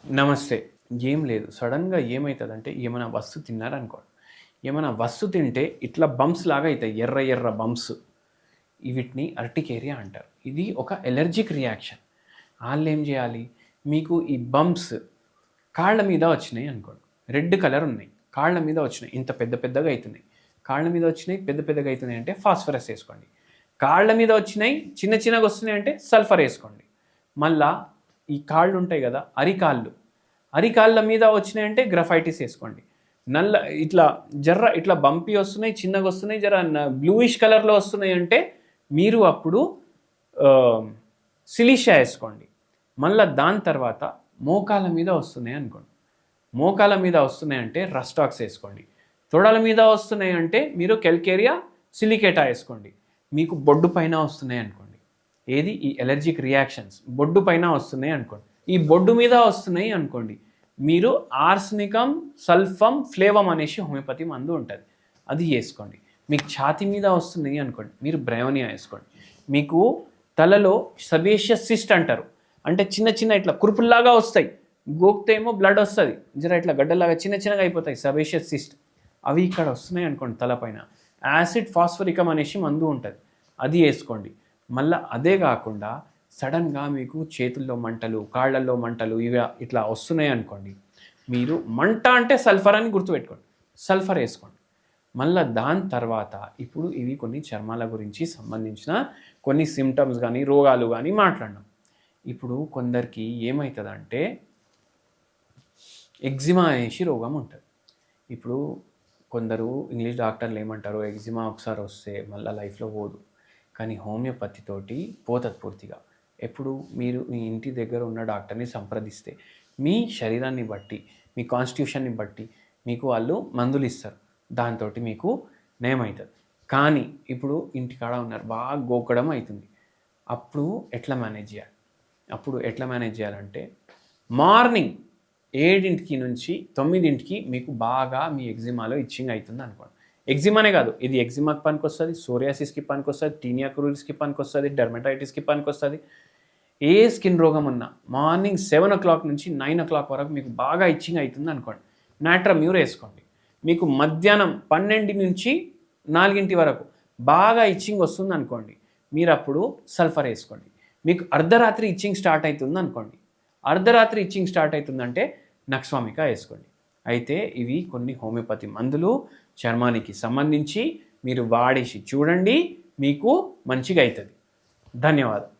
నమస్తే. ఏం లేదు. సడెన్‌గా ఏమైతదంటే ఏమైనా వస్తు తిన్నారనుకోండి. ఏమైనా వస్తు తింటే ఇట్లా బంప్స్ లాగా అయితాయి. ఎర్ర ఎర్ర బంప్స్. వీటిని అర్టికేరియా అంటారు. ఇది ఒక ఎలర్జిక్ రియాక్షన్. ఆళ్ళేం జేయాలి? మీకు ఈ బంప్స్ కాళ్ళ మీద వచ్చినాయి అనుకోండి. రెడ్ కలర్ ఉన్నాయి. కాళ్ళ మీద వచ్చినాయి. ఇంత పెద్ద పెద్దగా అయితున్నాయి. కాళ్ళ మీద వచ్చినాయి, పెద్ద పెద్దగా అయితున్నాయి అంటే ఫాస్ఫరస్ ఏసుకోండి. కాళ్ళ మీద వచ్చినాయి, చిన్న చిన్నగా వస్తున్నాయి అంటే సల్ఫర్ ఏసుకోండి. మళ్ళా ఈ కాళ్ళు ఉంటాయి గదా! అరికాళ్ళు. అరికాళ్ళ మీద వచ్చినాయంటే గ్రఫైటిస్ ఏసుకోండి. నల్ల ఇట్లా జర్ర ఇట్లా బంపీ వస్తున్నాయి, చిన్నగొస్తున్నాయి, జర బ్లూయిష్ కలర్‌లో వస్తున్నాయి అంటే మీరు అప్పుడు ఆహ్, సిలిషియా ఏసుకోండి. మళ్ళా దాని తర్వాత మోకాళ్ళ మీద వస్తున్నాయి అనుకోండి. మోకాళ్ళ మీద వస్తున్నాయంటే రస్టాక్స్ ఏసుకోండి. తొడల మీద వస్తున్నాయంటే మీరు కెల్కేరియా సిలికేటా ఏసుకోండి. మీకు బొడ్డు పైన వస్తున్నాయి అనుకోండి. ఏది ఈ ఎలర్జిక్ రియాక్షన్స్ బొడ్డు పైన వస్తున్నాయి అనుకోండి. ఈ బొడ్డు మీద వస్తున్నాయి అనుకోండి. మీరు ఆర్సెనికం, సల్ఫమ్, ఫ్లేవమ్ అనేసి హోమియోపతి మందు ఉంటది. అది ఏసుకోండి. మీకు ఛాతీ మీద వస్తున్నాయి అనుకోండి. మీరు బ్రయోనియా ఏసుకోండి. మీకు తలలో సబేషియస్ సిస్ట్ అంటారు. అంటే చిన్న చిన్న ఇట్లా కురుపుల్లాగా వస్తాయి. గోక్తే ఏమో బ్లడ్ వస్తది. జర ఇట్లా గడ్డలాగా చిన్న చిన్నగా అయిపోతాయి సబేషియస్ సిస్ట్. అవి ఇక్కడ వస్తున్నాయి అనుకోండి తలపైన. యాసిడ్ ఫాస్ఫరికం అనేసి మందు ఉంటది. అది ఏసుకోండి. మళ్ళా అదే గాకుండా సడెన్‌గా మీకు చేతుల్లో మంటలు, కాళ్ళల్లో మంటలు ఇట్లా వస్తున్నాయి అనుకోండి. మీరు మంట అంటే సల్ఫర్ అని గుర్తుపెట్టుకోండి. సల్ఫర్ ఏసుకోండి. మళ్ళా దాని తర్వాత ఇప్పుడు ఇవి కొన్ని చర్మాల గురించి సంబంధించిన కొన్ని సింప్టమ్స్ గానీ, రోగాలు గానీ మాట్లాడినాం. ఇప్పుడు కొందరికి ఏమైతదంటే ఎగ్జిమా అనేసి రోగం ఉంటది. ఇప్పుడు కొందరు ఇంగ్లీష్ డాక్టర్లు ఏమంటారు, ఎగ్జిమా ఒకసారి వస్తే మళ్ళా లైఫ్‌లో పోదు. కానీ హోమియోపతితోటి పోతది పూర్తిగా. ఎప్పుడు మీరు మీ ఇంటి దగ్గర ఉన్న డాక్టర్‌ని సంప్రదిస్తే, మీ శరీరాన్ని బట్టి, మీ కాన్స్టిట్యూషన్‌ని బట్టి మీకు వాళ్ళు మందులిస్తారు. దాంతోటి మీకు నయమైతది. కానీ ఇప్పుడు ఇంటికాడ ఉన్నారు. బాగా గోకడం అయితుంది. అప్పుడు ఎట్లా మేనేజ్ జేయాలి? అప్పుడు ఎట్లా మేనేజ్ జేయాలంటే మార్నింగ్ 7 నుంచి 9 మీకు బాగా మీ ఎగ్జిమాలో ఇచ్చింగ్ అవుతుంది అనుకోండి. ఎగ్జిమానే కాదు, ఇది ఎగ్జిమాకి పనికొస్తది, సోరియాసిస్‌కి పనికొస్తది, టీనియా క్రూరిస్‌కి పనికొస్తది, డెర్మటైటిస్‌కి పనికొస్తది. ఏ స్కిన్ రోగం ఉన్నా మార్నింగ్ 7:00 నుంచి 9:00 వరకు మీకు బాగా ఇచ్చింగ్ అవుతుంది అనుకోండి. నాట్రమ్యూర్ ఏసుకోండి. మీకు మధ్యాహ్నం 12 నుంచి 4 వరకు బాగా ఇచ్చింగ్ వస్తుందనుకోండి. మీరప్పుడు సల్ఫర్ ఏసుకోండి. మీకు అర్ధరాత్రి ఇచ్చింగ్ స్టార్ట్ అవుతుందనుకోండి. అర్ధరాత్రి ఇచ్చింగ్ స్టార్ట్ అవుతుందంటే నక్స్వామికా ఏసుకోండి. అయితే ఇవి కొన్ని హోమియోపతి మందులు చర్మానికి సంబంధించి మీరు వాడేసి చూడండి. మీకు మంచిగా అయితది. ధన్యవాదాలు.